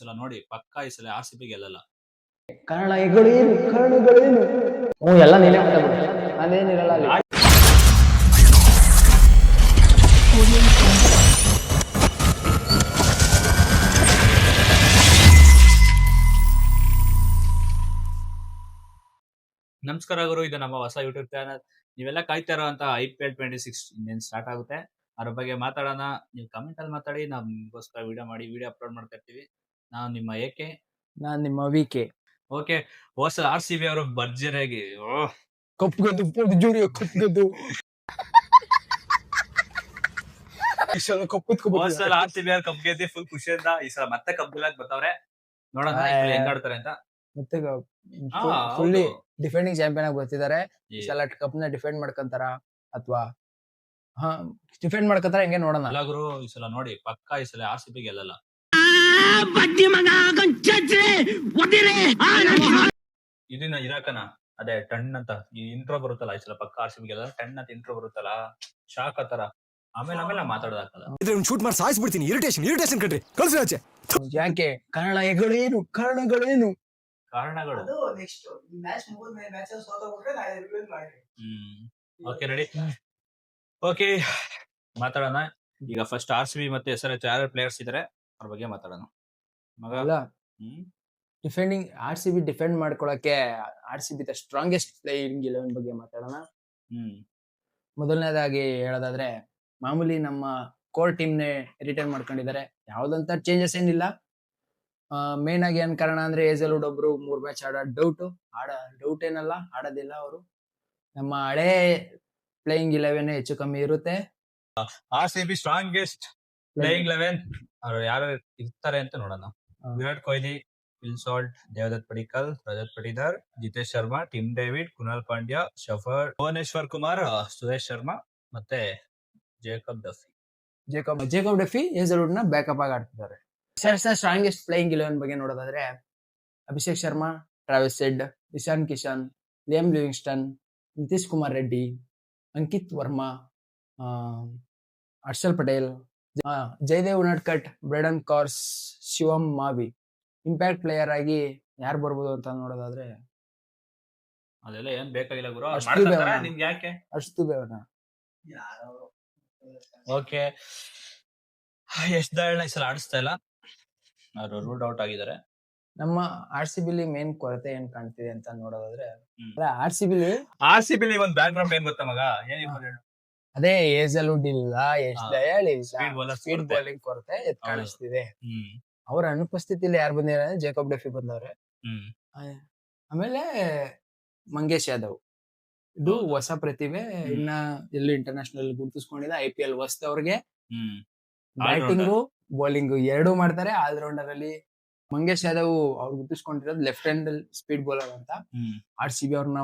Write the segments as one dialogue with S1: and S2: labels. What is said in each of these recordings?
S1: ಸಲ ನೋಡಿ ಪಕ್ಕಾ ಈ ಸಲ ಆರ್ ಸಿ ಬಿ ಗೆಲ್ಲಲ್ಲ.
S2: ಕಾರಣಗಳೇನು ಎಲ್ಲ ನೀನೇ ಮಾತಾಡ್ಬಿಡು, ಅದೇನಿರಲ್ಲ ಅಲ್ಲಿ.
S1: ನಮಸ್ಕಾರ ಗುರು, ಇದು ನಮ್ಮ ಹೊಸ ಯೂಟ್ಯೂಬ್ ಚಾನಲ್. ನೀವೆಲ್ಲ ಕಾಯ್ತಾ ಇರೋಂತ IPL 26 ಇನ್ನೇನು ಸ್ಟಾರ್ಟ್ ಆಗುತ್ತೆ. ಅದ್ರ ಬಗ್ಗೆ ಮಾತಾಡೋಣ. ನೀವು ಕಮೆಂಟ್ ಅಲ್ಲಿ ಮಾತಾಡಿ, ನಾವು ನಿಮ್ಗೋಸ್ಕರ ವಿಡಿಯೋ ಮಾಡಿ ವಿಡಿಯೋ ಅಪ್ಲೋಡ್ ಮಾಡ್ತಾ ಇರ್ತೀವಿ. ನಾವು ನಿಮ್ಮ ಏಕೆ
S2: ನಾನ್ ನಿಮ್ಮ ವಿಕೆ.
S1: ಓಕೆ, ಹೊಸ ಆರ್ ಸಿ ಬಿ ಅವರು ಭರ್ಜರಿಯಾಗಿ
S2: ಕಪ್ಗದ್ದು ಜೂರಿಯ ಕಪ್ಗದ್ದು
S1: ಹೊಸಲ ಆರ್ ಸಿ ಬಿ ಅವ್ರು ಕಪ್ ಗೆದ್ದಿ ಫುಲ್ ಖುಷಿಯಿಂದ ಈ ಸಲ ಮತ್ತೆ ಕಪ್ ಗೆಲ್ಲಕ್ ಬರ್ತಾವ್ರೆ. ನೋಡೋಣ ಹೆಂಗಾಡ್ತಾರೆ ಅಂತ.
S2: ಮತ್ತೆ ಫುಲ್ಲಿ ಡಿಫೆಂಡಿಂಗ್ ಚಾಂಪಿಯನ್ ಆಗಿ ಬರ್ತಿದ್ದಾರೆ. ಈ ಸಲ ಕಪ್ ನ ಡಿಫೆಂಡ್ ಮಾಡ್ಕೊಂತಾರ ಅಥವಾ ಡಿಫೆಂಡ್ ಮಾಡ್ಕೊಂತಾರ ಹೆಂಗೆ ನೋಡೋಣ.
S1: ಅಲ್ಲ ಗುರು, ಈ ಸಲ ನೋಡಿ ಪಕ್ಕಾ ಈ ಸಲ ಆರ್ ಸಿ ಬಿ ಗೆಲ್ಲಲ್ಲ. ಇದನ್ನ ಇರಾಕನ ಅದೇ ಟನ್ ಅಂತ ಈ ಇಂಟ್ರೋ ಬರುತ್ತಲ್ಲ, ಈ ಸಲ ಪಕ್ಕ ಆರ್ ಸಿ ಬಿ ಗೆಲ್ಲಲ್ಲ. ಟನ್ ಅಂತ ಇಂಟ್ರೋ ಬರುತ್ತಲ್ಲ, ಶಾಕ್ ಆತರ. ಆಮೇಲೆ ಮಾತಾಡೋದಾಗಲ್ಲ.
S3: ಶೂಟ್ ಮಾಡಿ ಸಾಯಿಸ್ಬಿಡ್ತೀನಿ. ಇರಿಟೇಷನ್ ಕಣ್ರಿ, ಕಳ್ಸಿ ಆಚೆ.
S2: ಯಾಕೆ ಕಾರಣಗಳೇನು
S1: ಕಾರಣಗಳು? ಓಕೆ ರೆಡಿ, ಓಕೆ ಮಾತಾಡೋಣ. ಈಗ ಫಸ್ಟ್ ಆರ್ ಸಿ ಬಿ ಮತ್ತೆ SRH ಯಾರು ಪ್ಲೇಯರ್ಸ್ ಇದಾರೆ ಅವ್ರ ಬಗ್ಗೆ ಮಾತಾಡೋಣ.
S2: ಅಲ್ಲ, defending R C B defend ಮಾಡ್ಕೊಳಕ್ಕೆ R C B the strongest playing 11 ಬಗ್ಗೆ ಮಾತಾಡೋಣ. ಮೊದಲನೇದಾಗಿ ಹೇಳೋದಾದ್ರೆ, ಮಾಮೂಲಿ ನಮ್ಮ ಕೋರ್ ಟೀಮ್ ನೇ ರಿಟರ್ನ್ ಮಾಡ್ಕೊಂಡಿದ್ದಾರೆ. ಯಾವ್ದಂತ ಚೇಂಜಸ್ ಏನಿಲ್ಲ. ಮೇನ್ ಆಗಿ ಏನ್ ಕಾರಣ ಅಂದ್ರೆ, ಏಜಲ್ವುಡ್ ಒಬ್ರು 3 ಮ್ಯಾಚ್ ಡೌಟ್ ಏನಲ್ಲ, ಆಡೋದಿಲ್ಲ ಅವರು. ನಮ್ಮ ಹಳೆ ಪ್ಲೇಯಿಂಗ್ 11 ಹೆಚ್ಚು ಕಮ್ಮಿ ಇರುತ್ತೆ.
S1: R C B strongest playing 11 ಅವ್ರು ಯಾರು ಇರ್ತಾರೆ ಅಂತ ನೋಡೋಣ. Virat Kohli, Will Salt, Devdutt Padikkal, Rajat Patidar, Jitesh Sharma, Tim David, Krunal Pandya, Shepherd, Bhuvneshwar Kumar, Suresh Sharma ಮತ್ತೆ ಜೇಕಬ್ ಡಫಿ
S2: ಏಜಲ್ವುಡ್ ನ ಬ್ಯಾಕಪ್ ಆಗಿ ಆಡ್ತಿದ್ದಾರೆ. ಸ್ಟ್ರಾಂಗೆಸ್ಟ್ ಪ್ಲೇಯಿಂಗ್ 11 ಬಗ್ಗೆ ನೋಡೋದಾದ್ರೆ, Abhishek Sharma, Travis Head, Ishan Kishan, Liam Livingstone, Nitish Kumar Reddy, Ankit Varma, Harshal Patel, Jaydev Unadkat, Brydon Carse, Shivam Mavi. Impact player ಆಗಿ ಯಾರು ಬರ್ಬೋದು ಅಂತ ನೋಡೋದಾದ್ರೆ,
S1: ಅದೆಲ್ಲ ಏನ್ ಬೇಕಾಗಿಲ್ಲ ಗುರು, ನಿಮ್ಗೆ ಯಾಕೆ
S2: ಅಷ್ಟು ಬೇಡ.
S1: ಓಕೆ, ಎಷ್ಟ್ ದಳನ ಈ ಸಲ ಆಡಿಸ್ತಾ ಇಲ್ಲ, ಅವರು ರೂಲ್ಡ್ ಔಟ್ ಆಗಿದ್ದಾರೆ.
S2: ನಮ್ಮ ಆರ್ ಸಿ ಬಿಲಿ ಮೇನ್ ಕೊರತೆ ಏನ್ ಕಾಣ್ತಿದೆ ಅಂತ ನೋಡೋದಾದ್ರೆ, ಆರ್ ಸಿ ಬಿಲಿ
S1: ಒಂದ್ ಬ್ಯಾಕ್ ಗ್ರೌಂಡ್ ಏನ್ ಗೊತ್ತಾ ಮಗ,
S2: ಅದೇ ಏಜಲ್ವುಡ್ ಇಲ್ಲ, ಸ್ಪೀಡ್ ಬೌಲಿಂಗ್ ಕೊರತೆ ಕಾಣಿಸ್ತಿದೆ. ಅವ್ರ ಅನುಪಸ್ಥಿತಿಲಿ ಯಾರು ಬಂದಿದ್ದಾರೆ, ಜೇಕಬ್ ಡಫಿ ಬಂದವ್ರೆ. ಆಮೇಲೆ ಮಂಗೇಶ್ ಯಾದವ್, ಇದು ಹೊಸ ಪ್ರತಿಭೆ, ಇನ್ನ ಎಲ್ಲೂ ಇಂಟರ್ನ್ಯಾಷನಲ್ ಗುರುತಿಸ್ಕೊಂಡಿಲ್ಲ. IPL ಹೊಸದವ್ರಿಗೆ ಬ್ಯಾಟಿಂಗು ಬೌಲಿಂಗು ಎರಡೂ ಮಾಡ್ತಾರೆ. ಆಲ್ರೌಂಡರ್ ಅಲ್ಲಿ ಮಂಗೇಶ್ ಯಾದವ್ ಅವ್ರು ಗುರುತಿಸ್ಕೊಂಡಿರೋದು ಲೆಫ್ಟ್ ಹ್ಯಾಂಡ್ ಸ್ಪೀಡ್ ಬೌಲರ್ ಅಂತ. ಆರ್ ಸಿ ಬಿ ಅವ್ರನ್ನ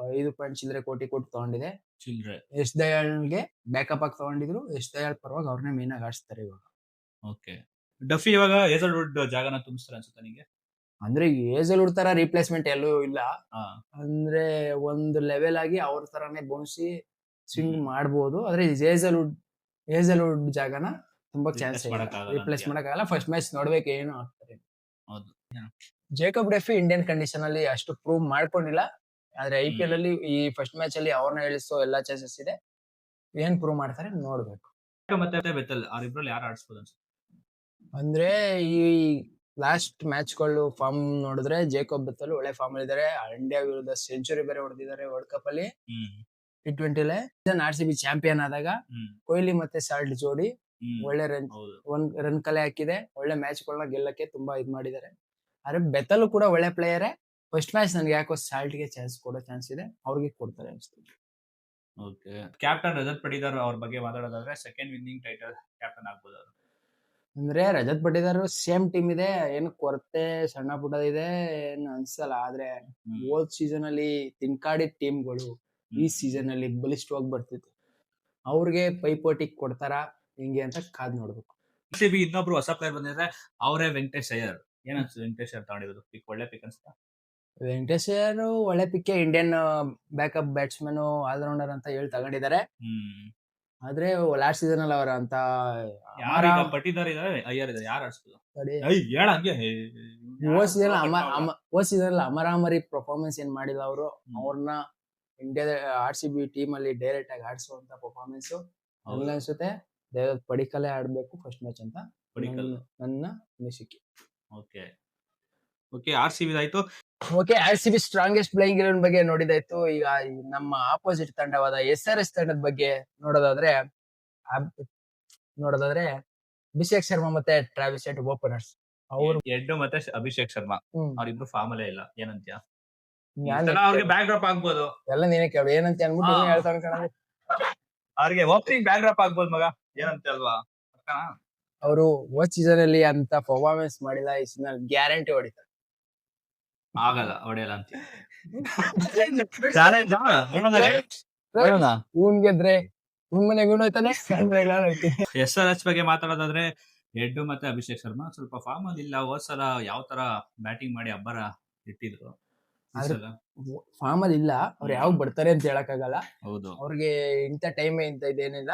S2: 5 ಚಿಲ್ಲರೆ ಕೋಟಿ ಕೊಟ್ಟು ತಗೊಂಡಿದೆ. ಯಶ್ ದಯಾಳ್ಗೆ ಬ್ಯಾಕಪ್ ಆಗಿ ತಗೊಂಡಿದ್ರು. ಯಶ್ ದಯಾಳ್ ಪರವಾಗಿ ಅವ್ರನ್ನೇ ಮೇನ್ ಆಗಿ ಆಡಿಸ್ತಾರೆ ಇವಾಗ.
S1: ಓಕೆ, ಡಫಿ ಇವಾಗ ಏಜಲ್ವುಡ್ ಜಾಗನ ತುಂಬಿಸ್ತಾರೆ ಅನ್ಸುತ್ತೆ ನಿಂಗೆ?
S2: ಅಂದ್ರೆ ಏಜಲ್ವುಡ್ ತರ ರಿಪ್ಲೇಸ್ಮೆಂಟ್ ಎಲ್ಲೂ ಇಲ್ಲ. ಅಂದ್ರೆ ಒಂದು ಲೆವೆಲ್ ಆಗಿ ಅವ್ರ ತರಾನೇ ಬೌನ್ಸಿ ಸ್ವಿಂಗ್ ಮಾಡ್ಬೋದು. ಆದ್ರೆ ಏಜಲ್ವುಡ್ ಜಾಗನ ತುಂಬಾ ಚಾನ್ಸ್ ರಿಪ್ಲೇಸ್ ಮಾಡಕ್ಕಾಗಲ್ಲ. ಫಸ್ಟ್ ಮ್ಯಾಚ್ ನೋಡ್ಬೇಕು ಏನು ಆಗ್ತಾರೆ. ಜೇಕಬ್ ಡಫಿ ಇಂಡಿಯನ್ ಕಂಡೀಷನ್ ಅಲ್ಲಿ ಅಷ್ಟು ಪ್ರೂವ್ ಮಾಡ್ಕೊಂಡಿಲ್ಲ. ಆದ್ರೆ IPL ಅಲ್ಲಿ ಈ ಫಸ್ಟ್ ಮ್ಯಾಚ್ ಅಲ್ಲಿ ಅವ್ರನ್ನ ಇಳಿಸೋ ಎಲ್ಲಾ ಚಾನ್ಸಸ್ ಇದೆ. ಏನ್ ಪ್ರೂವ್ ಮಾಡ್ತಾರೆ ನೋಡ್ಬೇಕು.
S1: ಮತ್ತೆ ಬೆತ್ತಲ್ ಅವರಿಬ್ರಲ್ಲಿ ಯಾರು ಆಡಿಸ್ಬೋದು ಅನ್ಸುತ್ತೆ?
S2: ಅಂದ್ರೆ ಈ ಲಾಸ್ಟ್ ಮ್ಯಾಚ್ ಗಳು ಫಾರ್ಮ್ ನೋಡಿದ್ರೆ ಜೇಕಬ್ ಬೆತ್ತಲ್ ಒಳ್ಳೆ ಫಾರ್ಮ್ ಅಲ್ಲಿ ಇದಾರೆ. ಇಂಡಿಯಾ ವಿರುದ್ಧ ಸೆಂಚುರಿ ಬೇರೆ ಹೊಡೆದಿದ್ದಾರೆ ವರ್ಲ್ಡ್ ಕಪ್ ಅಲ್ಲಿ. T20 R C B champion ಆದಾಗ ಕೊಹ್ಲಿ ಮತ್ತೆ ಸಾಲ್ಟ್ ಜೋಡಿ ಒಳ್ಳೆ ರನ್ ಕಲೆ ಹಾಕಿದೆ. ಒಳ್ಳೆ ಮ್ಯಾಚ್ ಗಳನ್ನ ಗೆಲ್ಲಕ್ಕೆ ತುಂಬಾ ಇದ್ ಮಾಡಿದ್ದಾರೆ. ಆದ್ರೆ ಬೆತ್ತಲ್ ಕೂಡ ಒಳ್ಳೆ ಪ್ಲೇಯರೇ. ಫಸ್ಟ್ ಮ್ಯಾಚ್ ನನ್ಗೆ ಯಾಕೋ ಸಾಲ್ಟ್ ಗೆ ಕೊಡೋ ಚಾನ್ಸ್ ಇದೆ, ಅವ್ರಿಗೆ ಕೊಡ್ತಾರೆ ಅನ್ಸುತ್ತೆ.
S1: ಓಕೆ, ಕ್ಯಾಪ್ಟನ್ ರಜತ್ ಪಟಿದಾರ್ ಅವ್ರ ಬಗ್ಗೆ ಮಾತಾಡೋದಾದ್ರೆ, ಸೆಕೆಂಡ್ ವಿನ್ನಿಂಗ್ ಟೈಟಲ್ ಕ್ಯಾಪ್ಟನ್ ಆಗ್ಬೋದು ಅವರು.
S2: ಅಂದ್ರೆ ರಜತ್ ಪಟಿದಾರ್ ಸೇಮ್ ಟೀಮ್ ಇದೆ, ಏನು ಕೊರತೆ ಸಣ್ಣ ಪುಟ್ಟ ಇದೆ ಏನು ಅನ್ಸಲ್ಲ. ಆದ್ರೆ ಹೋದ್ ಸೀಸನ್ ಅಲ್ಲಿ ತಿನ್ಕಾಡಿದ ಟೀಮ್ಗಳು ಈ ಸೀಸನ್ ಅಲ್ಲಿ ಬಲಿಷ್ಠವಾಗಿ ಬರ್ತಿತ್ತು. ಅವ್ರಿಗೆ ಪೈಪೋಟಿ ಕೊಡ್ತಾರ ಹಿಂಗೆ ಅಂತ ಕಾದ್ ನೋಡ್ಬೇಕು.
S1: ಇನ್ನೊಬ್ರು ಹೊಸ ಪ್ಲೇಯರ್ ಬಂದಿದ್ರೆ ಅವರೇ ವೆಂಕಟೇಶ್ ಅಯ್ಯರ್. ಏನನ್ಸುತ್ತೆ ವೆಂಕಟೇಶ್ ಅಯ್ಯರ್ ತಗೊಂಡಿರೋದು? ಒಳ್ಳೆ ಪಿಕ್ ಅನ್ಸುತ್ತಾ?
S2: ವೆಂಕಟೇಶ್ ಅಯ್ಯರ್ ಒಳ್ಳೆ ಪಿಕ್. ಇಂಡಿಯನ್ ಬ್ಯಾಕಪ್ ಬ್ಯಾಟ್ಸ್ಮನ್ ಆಲ್ರೌಂಡರ್ ಅಂತ ಹೇಳಿ ತಗೊಂಡಿದ್ದಾರೆ. ಆದ್ರೆ ಲಾಸ್ಟ್ ಸೀಸನ್ ಅಲ್ಲಿ ಅವರ ಅಂತ
S1: ಯಾರೀಗ ಪಟ್ಟಿದಾರ್ ಇದಾರೆ, ಅಯ್ಯರ್ ಇದಾರೆ, ಯಾರು ಆಡ್ಸೋದು? ಹೇಳ ಹಂಗೆ.
S2: ಓ ಸೀಸನ್ ಅಲ್ಲಿ ಅಮರಾಮರಿ ಪರ್ಫಾರ್ಮೆನ್ಸ್ ಏನ್ ಮಾಡಿಲ್ಲ ಅವರು. ಅವ್ರನ್ನ ಇಂಡಿಯಾದ RCB ಟೀಮ್ ಅಲ್ಲಿ ಡೈರೆಕ್ಟ್ ಆಗಿ ಆಡಿಸುವಂತ ಪರ್ಫಾರ್ಮೆನ್ಸ್ ನನಗೆ ಅನ್ಸುತ್ತೆ ದೇವದತ್ ಪಡಿಕ್ಕಲೇ ಆಡ್ಬೇಕು ಫಸ್ಟ್ ಮ್ಯಾಚ್ ಅಂತ ನನ್ನ ಅನಿಸಿಕೆ.
S1: ಓಕೆ RCB ಆಯ್ತು.
S2: ಓಕೆ, RCB ಸ್ಟ್ರಾಂಗೆಸ್ಟ್ ಪ್ಲೇಯಿಂಗ್ 11 ಬಗ್ಗೆ ನೋಡಿದಾಯ್ತು. ಈಗ ನಮ್ಮ ಆಪೋಸಿಟ್ ತಂಡವಾದ SRH ತಂಡದ ಬಗ್ಗೆ ನೋಡೋದಾದ್ರೆ ಅಭಿಷೇಕ್ ಶರ್ಮಾ ಮತ್ತೆ ಟ್ರಾವಿಸ್ ಹೆಡ್ ಓಪನರ್ಸ್. ಅವರು
S1: ಹೆಡ್ ಮತ್ತೆ ಅಭಿಷೇಕ್ ಶರ್ಮಾ ಅವ್ರಿಬ್ರು ಫಾರ್ಮ್ ಅಲ್ಲೇ ಇಲ್ಲ. ಏನಂತ್ಯ? ಅವ್ರಿಗೆ ಬ್ಯಾಕ್ ಡ್ರಾಪ್ ಆಗ್ಬೋದು.
S2: ಎಲ್ಲ ನೀನೇ ಕೇಳು ಏನಂತ ಅನ್ಬಿಟ್ಟು ಹೇಳ್ತಾನೆ ಕಣ.
S1: ಅವ್ರಿಗೆ ಓಪನಿಂಗ್ ಬ್ಯಾಕ್ ಡ್ರಾಪ್ ಆಗ್ಬೋದು ಮಗ, ಏನಂತ ಅಲ್ವಾ?
S2: ಅವರು ಹೋದ್ ಸೀಸನ್ ಅಲ್ಲಿ ಅಂತ ಪರ್ಫಾರ್ಮೆನ್ಸ್ ಮಾಡಿಲ್ಲ, ಈ ಸೀಸನ್ ಗ್ಯಾರಂಟಿ ಹೊಡಿತಾರೆ.
S1: ಆಗಲ್ಲ, ಹೊಡೆಯಲ್ಲ ಅಂತ
S2: ಇವನ್ ಗೆದ್ರೆ ಇವನ್ ಮನೆಗೆ ಹೋಯ್ತಾನೆ.
S1: SRH ಬಗ್ಗೆ ಮಾತಾಡೋದಾದ್ರೆ ಹೆಡ್ ಮತ್ತೆ ಅಭಿಷೇಕ್ ಶರ್ಮಾ ಸ್ವಲ್ಪ ಫಾರ್ಮ್ ಅಲ್ಲಿ ಇಲ್ಲ. ಹೋದ್ ಸಲ ಯಾವ ತರ ಬ್ಯಾಟಿಂಗ್ ಮಾಡಿ ಅಬ್ಬರ ಇಟ್ಟಿದ್ರು,
S2: ಫಾರ್ಮ್ ಅಲ್ಲಿ ಇಲ್ಲ. ಅವ್ರು ಯಾವಾಗ ಬರ್ತಾರೆ ಅಂತ ಹೇಳಕ್ ಆಗಲ್ಲ.
S1: ಹೌದು,
S2: ಅವ್ರಿಗೆ ಇಂತ ಟೈಮ್ ಇಂತ ಇದೇನಿಲ್ಲ,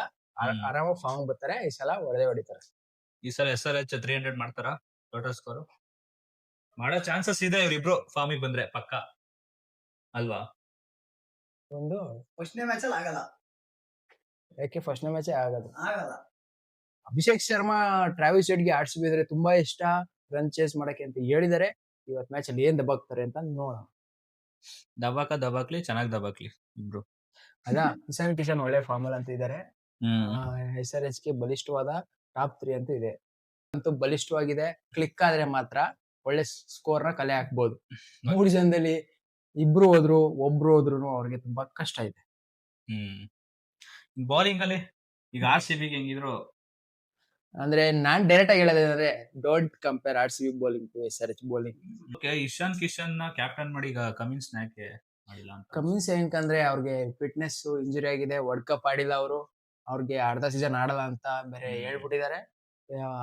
S2: ಆರಾಮಾಗಿ ಫಾರ್ಮ್ ಬರ್ತಾರೆ. ಈ ಸಲ ಹೊಡಿತಾರೆ.
S1: ಈ ಸಲ SRH 300 ಮಾಡ್ತಾರ ಟೋಟಲ್ ಸ್ಕೋರ್? ಮಾಡೋ ಚಾನ್ಸಸ್ ಇದೆ ಇವ್ರಿಬ್ರು ಫಾರ್ಮಿಗೆ ಬಂದ್ರೆ ಪಕ್ಕ ಅಲ್ವಾ?
S2: ಒಂದು
S4: ಫಸ್ಟ್ನೇ ಮ್ಯಾಚ್ ಅಲ್ಲಿ ಆಗಲ್ಲ.
S2: ಯಾಕೆ ಫಸ್ಟ್ನೇ ಮ್ಯಾಚ್ ಆಗಲ್ಲ? ಅಭಿಷೇಕ್ ಶರ್ಮಾ ಟ್ರಾವಿಸ್ ಹೆಡ್ಗೆ RCB ಇದ್ರೆ ತುಂಬಾ ಇಷ್ಟ, ರನ್ ಚೇಸ್ ಮಾಡಕ್ಕೆ ಅಂತ ಹೇಳಿದಾರೆ. ಇವತ್ ಮ್ಯಾಚ್ ಅಲ್ಲಿ ಏನ್ ದಬಾಕ್ತಾರೆ ಅಂತ ನೋಡೋಣ.
S1: ದಬಾಕ್ಲಿ, ಚೆನ್ನಾಗಿ ದಬಾಕ್ಲಿ ಇಬ್ರು.
S2: ಅದ ಇಶಾನ್ ಕಿಶನ್ ಒಳ್ಳೆ ಫಾರ್ಮಲ್ ಅಂತ ಇದಾರೆ. SRH ಗೆ ಬಲಿಷ್ಠವಾದ ಟಾಪ್ 3 ಅಂತೂ ಇದೆ. ಅಂತೂ ಬಲಿಷ್ಠವಾಗಿದೆ. ಕ್ಲಿಕ್ ಆದ್ರೆ ಮಾತ್ರ ಒಳ್ಳೆ ಸ್ಕೋರ್ ನ ಕಲೆ ಹಾಕ್ಬೋದು. 3 ಜನದಲ್ಲಿ ಇಬ್ರು ಹೋದ್ರು ಒಬ್ರು ಹೋದ್ರು ಅವ್ರಿಗೆ ತುಂಬಾ ಕಷ್ಟ ಇದೆ.
S1: ಬೌಲಿಂಗ್ ಅಲ್ಲಿ ಈಗ RCB ಹೆಂಗಿದ್ರು
S2: ಅಂದ್ರೆ ನಾನ್ ಡೈರೆಕ್ಟ್ ಆಗಿ ಹೇಳೋದಂದ್ರೆ don't compare RCB bowling to SRH bowling.
S1: Okay, Ishan Kishan ನ ಕ್ಯಾಪ್ಟನ್ ಮಾಡಿ ಈಗ ಕಮಿನ್ಸ್ ಯಾಕೆ ಮಾಡಿಲ್ಲ ಅಂತ?
S2: ಕಮಿನ್ಸ್ ಏನಕ್ಕಂದ್ರೆ ಅವ್ರಿಗೆ ಫಿಟ್ನೆಸ್ ಇಂಜುರಿ ಆಗಿದೆ, ವರ್ಲ್ಡ್ ಕಪ್ ಆಡಿಲ್ಲ ಅವರು. ಅವ್ರಿಗೆ ಅರ್ಧ ಸೀಸನ್ ಆಡಲ್ಲ ಅಂತ ಬೇರೆ ಹೇಳ್ಬಿಟ್ಟಿದ್ದಾರೆ.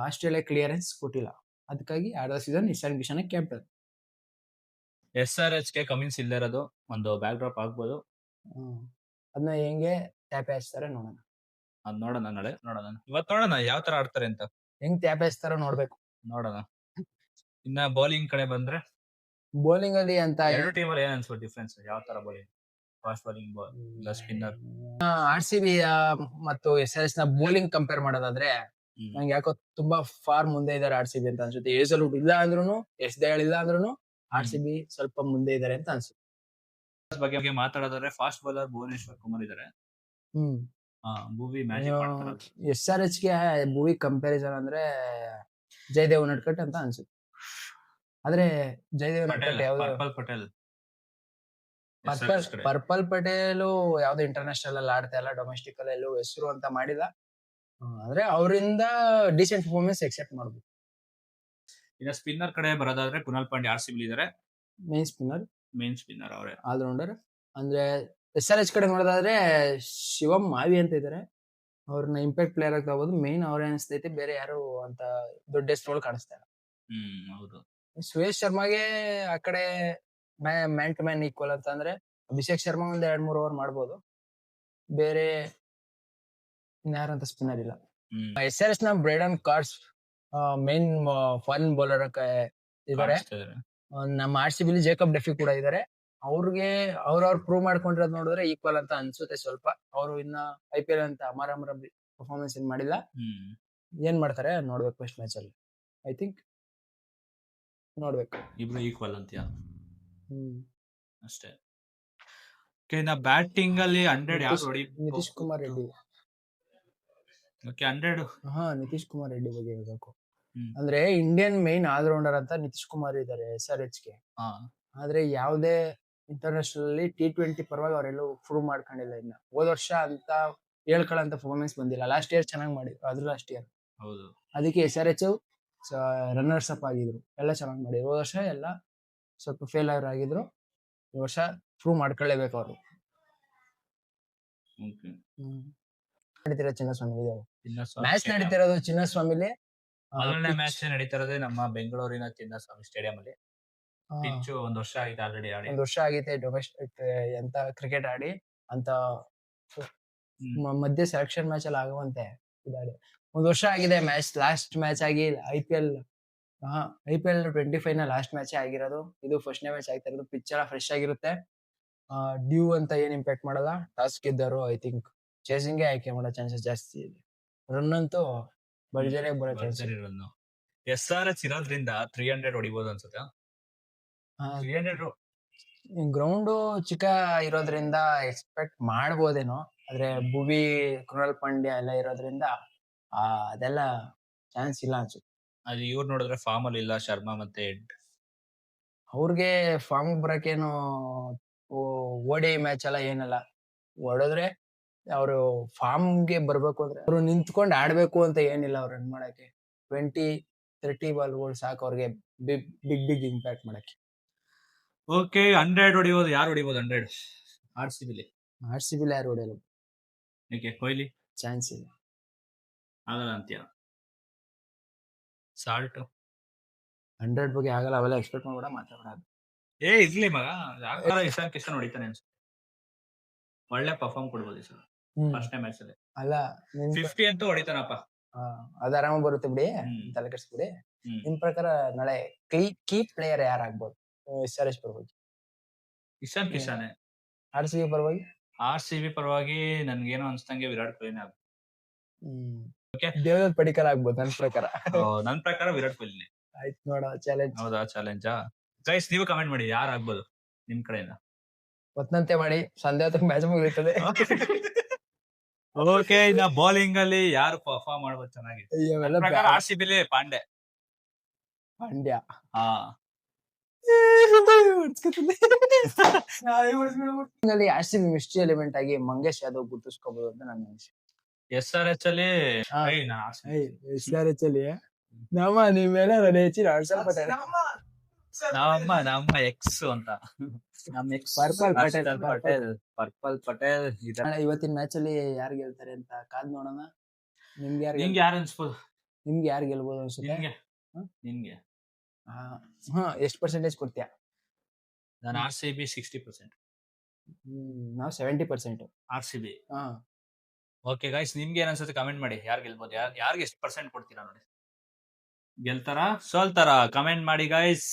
S2: ಆಸ್ಟ್ರೇಲಿಯಾ ಕ್ಲಿಯರೆನ್ಸ್ ಕೊಟ್ಟಿಲ್ಲ, ಅದಕ್ಕಾಗಿ ಅರ್ಧ season Ishan Kishan captain.
S1: SRH ಗೆ ಕಮಿನ್ಸ್ ಇಲ್ಲದೆ ಇರೋದು ಒಂದು ಬ್ಯಾಕ್ ಡ್ರಾಪ್ ಆಗ್ಬೋದು.
S2: ಅದನ್ನ ಹೆಂಗೆ ಟ್ಯಾಪ್ ಹಾಯಿಸ್ತಾರೆ ನೋಡೋಣ.
S1: ಅದ್ ನೋಡೋಣ, ನಾಳೆ ನೋಡೋಣ, ಇವತ್ತು ನೋಡೋಣ ಯಾವ ತರ ಆಡ್ತಾರೆ ಅಂತ.
S2: ಹೆಂಗ್ ಟ್ಯಾಪ್ ಹಾಯಿಸ್ತಾರೋ ನೋಡ್ಬೇಕು,
S1: ನೋಡೋಣ. ಇನ್ನ ಬೌಲಿಂಗ್ ಕಡೆ ಬಂದ್ರೆ
S2: ಬೌಲಿಂಗ್ ಅಲ್ಲಿ ಅಂತ
S1: ಎರಡು ಟೀಮ್ ಅಲ್ಲಿ ಏನ್ ಅನ್ಸೋ ಡಿಫ್ರೆನ್ಸ್? ಯಾವ ತರ ಬೌಲಿಂಗ್? ಫಾಸ್ಟ್ ಬೌಲಿಂಗ್ ಇಲ್ಲ ಸ್ಪಿನ್ನರ್?
S2: RCB ಮತ್ತು SRH ನ ಬೌಲಿಂಗ್ ಕಂಪೇರ್ ಮಾಡೋದಾದ್ರೆ ನಂಗೆ ಯಾಕೋ ತುಂಬಾ ಫಾರ್ ಮುಂದೆ ಇದಾರೆ RCB ಅಂತ ಅನ್ಸುತ್ತೆ. ಏಸಲೂಟ್ ಇಲ್ಲ ಅಂದ್ರೂ, ಎಸ್ ದಯಾಳ್ ಇಲ್ಲ ಅಂದ್ರೂ RCB ಸ್ವಲ್ಪ ಮುಂದೆ ಇದಾರೆ ಅಂತ ಅನ್ಸುತ್ತೆ.
S1: ಬಗ್ಗೆ ಮಾತಾಡೋದಾದ್ರೆ ಫಾಸ್ಟ್ ಬೌಲರ್ ಭುವನೇಶ್ವರ್ ಕುಮಾರ್ ಇದಾರೆ. ಭೂವಿ ಮ್ಯಾಜಿಕ್ ಮಾಡ್ತಾರೆ.
S2: SRH ಗೆ ಭೂವಿ ಕಂಪ್ಯಾರಿಸನ್ ಅಂದ್ರೆ ಜಯದೇವ್ ಉನಡ್ಕಟ್ ಅಂತ ಅನ್ಸುತ್ತೆ. ಆದ್ರೆ ಜಯದೇವ್ ಉನಡ್ಕಟ್ ಪರ್ಪಲ್ ಪಟೇಲು ಯಾವ್ದು ಇಂಟರ್ನ್ಯಾಷನಲ್ ಅಲ್ಲಿ ಆಡ್ತಾ ಇಲ್ಲ, ಡೊಮೆಸ್ಟಿಕ್ ಅಲ್ಲಿ ಎಲ್ಲೂ ಹೆಸರು ಅಂತ ಮಾಡಿಲ್ಲ. ಆದ್ರೆ ಅವರಿಂದ ಡಿಸೆಂಟ್ ಪರ್ಫಾರ್ಮೆನ್ಸ್ ಎಕ್ಸೆಪ್ಟ್ ಮಾಡ್ಬೋದು.
S1: ಇನ್ನ ಸ್ಪಿನ್ನರ್ ಕಡೆ ಬರೋದಾದ್ರೆ ಕುನಾಲ್ ಪಾಂಡ್ಯ RCB ಇದಾರೆ.
S2: ಮೇನ್ ಸ್ಪಿನ್ನರ್ ಅವರೇ ಆಲ್ರೌಂಡರ್. ಅಂದ್ರೆ SRH ಕಡೆ ನೋಡೋದಾದ್ರೆ ಶಿವಮ್ ಮಾವಿ ಅಂತ ಇದಾರೆ. ಅವ್ರನ್ನ ಇಂಪ್ಯಾಕ್ಟ್ ಪ್ಲೇಯರ್ ಆಗಿ ತಗೋಬಹುದು. ಮೇನ್ ಅವ್ರೇ ಅನಿಸ್ತೈತೆ, ಬೇರೆ ಯಾರು ಅಂತ ದೊಡ್ಡ ಹೆಸರು ಕಾಣಿಸ್ತಾ ಇಲ್ಲ.
S1: ಹೌದು.
S2: ಸುರೇಶ್ ಶರ್ಮಾಗೆ ಆ ಕಡೆ ಮ್ಯಾನ್ ಟು ಮ್ಯಾನ್ ಈಕ್ವಲ್ ಅಂತ ಅಂದ್ರೆ ಅಭಿಷೇಕ್ ಶರ್ಮಾ ಒಂದ್ 2-3 ಓವರ್ ಮಾಡ್ಬೋದು. ಬೇರೆ ಇನ್ಯಾರಂತ ಸ್ಪಿನ್ನರ್ ಇಲ್ಲ. SRH ನ ಬ್ರೇಡನ್ ಕಾರ್ಸ್ ಮೇನ್ ಫಾರಿನ್ ಬೌಲರ್ ಇದಾರೆ. ನಮ್ಮ RCB ಜೇಕಬ್ ಡೆಫಿ ಕೂಡ ಇದಾರೆ. ಅವ್ರಿಗೆ ಅವ್ರ ಪ್ರೂವ್ ಮಾಡ್ಕೊಂಡಿರೋದು ನೋಡಿದ್ರೆ ಈಕ್ವಲ್ ಅಂತ ಅನ್ಸುತ್ತೆ ಸ್ವಲ್ಪ. ಅವರು ಇನ್ನ IPL ಅಂತ ಅಮರ ಪರ್ಫಾರ್ಮೆನ್ಸ್ ಏನ್ ಮಾಡಿಲ್ಲ. ಏನ್ ಮಾಡ್ತಾರೆ ನೋಡ್ಬೇಕು ಫಸ್ಟ್ ಮ್ಯಾಚ್ ಅಲ್ಲಿ. ಐ ಥಿಂಕ್ ನೋಡ್ಬೇಕು.
S1: ಇಬ್ರು ಈಕ್ವಲ್ ಅಂತ್ಯ ಅಷ್ಟೇ. ಬ್ಯಾಟಿಂಗ್ ಅಲ್ಲಿ 100 ಯಾರು ನೋಡಿ?
S2: ನಿತೀಶ್ ಕುಮಾರ್ ರೆಡ್ಡಿ.
S1: ಓಕೆ, 100
S2: ನಿತೀಶ್ ಕುಮಾರ್ ರೆಡ್ಡಿ ಬಗ್ಗೆ ಹೇಳ್ಬೇಕು ಅಂದ್ರೆ ಇಂಡಿಯನ್ ಮೇನ್ ಆಲ್ರೌಂಡರ್ ಅಂತ ನಿತೀಶ್ ಕುಮಾರ್ ಇದಾರೆ SRH ಗೆ. ಆದ್ರೆ ಯಾವ್ದೇ ಇಂಟರ್ನ್ಯಾಷನಲ್ ಅಲ್ಲಿ T20 ಪರವಾಗಿ ಅವರೆಲ್ಲೂ ಪ್ರೂವ್ ಮಾಡ್ಕೊಂಡಿಲ್ಲ. ಇನ್ನ ಹೋದ ವರ್ಷ ಅಂತ ಹೇಳ್ಕೊಳ್ಳಂತ ಪರ್ಫಾರ್ಮೆನ್ಸ್ ಬಂದಿಲ್ಲ. ಲಾಸ್ಟ್ ಇಯರ್ ಚೆನ್ನಾಗಿ ಮಾಡಿದ್ರು, ಅದ್ರ ಲಾಸ್ಟ್ ಇಯರ್.
S1: ಹೌದು.
S2: ಅದಕ್ಕೆ SRH ರನ್ನರ್ಸ್ ಅಪ್ ಆಗಿದ್ರು, ಎಲ್ಲ ಚೆನ್ನಾಗಿ ಮಾಡಿದ್ರು. ಹೋದ ವರ್ಷ ಎಲ್ಲ ಸ್ವಲ್ಪ ಫೇಲ್ಯೂರ್ ಆಗಿದ್ರು. ಈ ವರ್ಷ ಪ್ರೂವ್ ಮಾಡ್ಕೊಳ್ಳೇಬೇಕು ಅವರು. ನಡೀತಿರೋ ಚಿನ್ನಸ್ವಾಮಿ ಮ್ಯಾಚ್ ನಡೀತಿರೋದು ಚಿನ್ನಸ್ವಾಮಿಲಿ.
S1: ಮ್ಯಾಚ್ ನಡೀತಿರೋದೇ ನಮ್ಮ ಬೆಂಗಳೂರಿನ ಚಿನ್ನಸ್ವಾಮಿ ಸ್ಟೇಡಿಯಂ ಅಲ್ಲಿ. ಪಿಚ್ ಒಂದ್ ವರ್ಷ ಆಗಿದೆ ಆಲ್ರೆಡಿ ಆಡಿ.
S2: ಒಂದ್ ವರ್ಷ ಆಗೈತೆ ಡೊಮೆಸ್ಟಿಕ್ ಅಂತ ಕ್ರಿಕೆಟ್ ಆಡಿ ಅಂತ ಮಧ್ಯೆ ಸೆಲೆಕ್ಷನ್ ಮ್ಯಾಚ್ ಅಲ್ಲಿ ಆಗುವಂತೆ ಇದ್ದಾರೆ. ಒಂದ್ ವರ್ಷ ಆಗಿದೆ ಮ್ಯಾಚ್, ಲಾಸ್ಟ್ ಮ್ಯಾಚ್ ಆಗಿ IPL 25 ನ ಲಾಸ್ಟ್ ಮ್ಯಾಚ್ ಆಗಿರೋದು. ಇದು ಫಸ್ಟ್ನೇ ಮ್ಯಾಚ್ ಆಗ್ತಾ ಇರೋದು. ಪಿಚ್ ಎಲ್ಲ ಫ್ರೆಶ್ ಆಗಿರುತ್ತೆ. ಡ್ಯೂ ಅಂತ ಏನ್ ಇಂಪ್ಯಾಕ್ಟ್ ಮಾಡಲ್ಲ. ಟಾಸ್ ಗೆದ್ದರು ಐ ಥಿಂಕ್ ಚೇಸಿಂಗ್ ಆಯ್ಕೆ ಮಾಡೋ ಚಾನ್ಸಸ್ ಜಾಸ್ತಿ ಇದೆ. ರನ್ ಅಂತೂ ಭರ್ಜರಿ ಬರೋ ಚಾನ್ಸಸ್.
S1: SRH ಇರೋದ್ರಿಂದ 300 ಹೊಡಿಬಹುದು ಅನ್ಸುತ್ತೆ. 300
S2: ಗ್ರೌಂಡ್ ಚಿಕ್ಕ ಇರೋದ್ರಿಂದ ಎಕ್ಸ್ಪೆಕ್ಟ್ ಮಾಡ್ಬೋದೇನೋ. ಆದ್ರೆ ಭುವಿ, ಕೃಣಾಲ್ ಪಾಂಡ್ಯ ಎಲ್ಲ ಇರೋದ್ರಿಂದ ಅದೆಲ್ಲ ಚಾನ್ಸ್ ಇಲ್ಲ ಅನ್ಸುತ್ತೆ.
S1: ಅದು ಇವ್ರು ನೋಡಿದ್ರೆ ಫಾರ್ಮ್ ಅಲ್ಲಿ ಇಲ್ಲ, ಶರ್ಮಾ ಮತ್ತೆ ಹೆಡ್.
S2: ಅವ್ರಿಗೆ ಫಾರ್ಮ್ ಬರಕೇನು ODI ಮ್ಯಾಚ್ ಎಲ್ಲ ಏನಲ್ಲ. ಹೊಡೆದ್ರೆ ಅವರು ಫಾರ್ಮ್ಗೆ ಬರ್ಬೇಕು ಅಂದ್ರೆ ಅವ್ರು ನಿಂತ್ಕೊಂಡು ಆಡ್ಬೇಕು ಅಂತ ಏನಿಲ್ಲ. ಅವ್ರು ರನ್ ಮಾಡಕ್ಕೆ 20-30 ಬಾಲ್ಗಳು ಸಾಕು ಅವ್ರಿಗೆ ಬಿಗ್ ಇಂಪ್ಯಾಕ್ಟ್ ಮಾಡಕ್ಕೆ.
S1: ಓಕೆ, 100 ಹೊಡಿಬೋದು. ಯಾರು ಹೊಡಿಬೋದು 100? RCB
S2: ಯಾರು ಹೊಡೆಯಲ್ಲ.
S1: ಕೊಹ್ಲಿ
S2: ಚಾನ್ಸ್ ಇಲ್ಲ,
S1: ಆಗಲ್ಲ ಅಂತೀಯ? ಸಾಲ್ಟ್
S2: 100 ಬಗ್ಗೆ ಆಗಲ್ಲ. ಅವೆಲ್ಲ ಎಕ್ಸ್ಪೆಕ್ಟ್ ಮಾಡ್ಬೇಡ, ಮಾತಾಡೋದು.
S1: ಇರ್ಲಿ ಮಗ, ಇಶಾನ್ ಕಿಶನ್ ಹೊಡಿತಾನೆ ಅನ್ಸುತ್ತೆ. ಒಳ್ಳೆ ಪರ್ಫಾರ್ಮ್ ಕೊಡ್ಬೋದು ಈ ಸಲ ಫಸ್ಟ್ ಮ್ಯಾಚ್ ಅಲ್ಲಿ.
S2: ಅಲ್ಲ
S1: 50 ಅಂತೂ ಹೊಡಿತಾನಪ್ಪ.
S2: ಅದು ಆರಾಮ ಬರುತ್ತೆ ಬಿಡಿ, ತಲೆ ಕೆಡಿಸ್ಬಿಡಿ. ನಿಮ್ ಪ್ರಕಾರ ನಾಳೆ ಕೀ ಪ್ಲೇಯರ್ ಯಾರಾಗ್ಬೋದು? SRH ಪರವಾಗಿ
S1: ಇಶಾನ್ ಕಿಶಾನೆ.
S2: RCB ಪರವಾಗಿ
S1: ನನ್ಗೇನೋ ಅನ್ಸ್ತಂಗೆ ವಿರಾಟ್ ಕೊಹ್ಲಿನೇ ಆಗ್ಬೋದು.
S2: ದೇವದತ್ ಪಡಿಕ್ಕಲ್ ಆಗ್ಬೋದು ನನ್ ಪ್ರಕಾರ.
S1: ನನ್ ಪ್ರಕಾರ ವಿರಾಟ್ ಕೊಹ್ಲಿನೇ.
S2: ಆಯ್ತು ನೋಡ, ಚಾಲೆಂಜ್.
S1: ಹೌದಾ, ಚಾಲೆಂಜಾ? ಗೈಸ್ ನೀವು ಕಮೆಂಟ್ ಮಾಡಿ ಯಾರು ಆಗ್ಬೋದು ನಿಮ್ ಕಡೆಯಿಂದ.
S2: ಒತ್ತಂತೆ ಮಾಡಿ, ಸಂಜೆ ಹೊತ್ತಿಗೆ ಮ್ಯಾಚ್ ಮುಗಿಯುತ್ತದೆ.
S1: ಓಕೆ, ಇನ್ನ ಬೌಲಿಂಗ್ ಅಲ್ಲಿ ಯಾರು ಪರ್ಫಾರ್ಮ್ ಮಾಡ್ಬೋದು ಚೆನ್ನಾಗಿ? RCB Pandya.
S2: RCB mystery element ಆಗಿ ಮಂಗೇಶ್ ಯಾದವ್ ಗುರ್ತಿಸ್ಕೋಬಹುದು ಅಂತ ನನ್ನ ಅನಿಸಿಕೆ.
S1: SRH ಅಲ್ಲಿ
S2: SRH ಅಲ್ಲಿ ನೀವೆಲ್ಲ ಹೆಚ್ಚಿನ
S1: ನಮ್ಮ ಎಕ್ಸ್ ಅಂತ, ನಮ್ಮ ಎಕ್ಸ್ ಪರ್ಪಲ್ ಪಟೇಲ್.
S2: ಇವತ್ತಿನ ಮ್ಯಾಚ್ ಅಲ್ಲಿ ಯಾರು ಗೆಲ್ತಾರೆ ಅಂತ ಕಾದ್ ನೋಡೋಣ. ನಿಮ್ಗೆ
S1: ಯಾರು ಅನ್ಸ್ಬೋದು?
S2: ನಿಮ್ಗೆ ಯಾರು ಗೆಲ್ಬಹುದು ಅನ್ಸುತ್ತೆ?
S1: ನಿನ್ಗೆ
S2: ಎಷ್ಟು ಪರ್ಸೆಂಟೇಜ್ ಕೊಡ್ತೀಯಾ?
S1: ನಾನು RCB 60%.
S2: ನಾವು 70%
S1: RCB. ಓಕೆ ಗೈಸ್, ನಿಮ್ಗೆ ಏನ್ ಅನ್ಸುತ್ತೆ ಕಮೆಂಟ್ ಮಾಡಿ. ಯಾರು ಗೆಲ್ಬಹುದು? ಯಾರಿಗೆ ಎಷ್ಟು ಪರ್ಸೆಂಟ್ ಕೊಡ್ತೀರಾ ನೋಡಿ? ಗೆಲ್ತಾರ ಸೋಲ್ತಾರ? ಕಮೆಂಟ್ ಮಾಡಿ guys.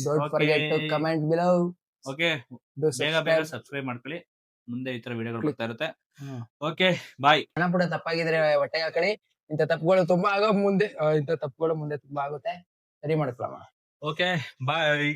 S2: Don't forget to comment below.
S1: Okay, ಬೇಗ ಸಬ್ಸ್ಕ್ರೈಬ್ ಮಾಡ್ಕೊಳ್ಳಿ, ಮುಂದೆ ಈ ತರ ವಿಡಿಯೋಗಳು ಬರ್ತಾ ಇರುತ್ತೆ. Okay, bye. ಸಣ್ಣ ಪುಟ್ಟ ತಪ್ಪಾಗಿದ್ರೆ ಹೊಟ್ಟೆಗೆ ಹಾಕೊಳ್ಳಿ. ಇಂಥ ತಪ್ಪುಗಳು ತುಂಬಾ ಮುಂದೆ ತುಂಬಾ ಆಗುತ್ತೆ. ಸರಿ ಮಾಡ್ಕೊಳ್ಳೋಣ. ಓಕೆ, ಬಾಯ್.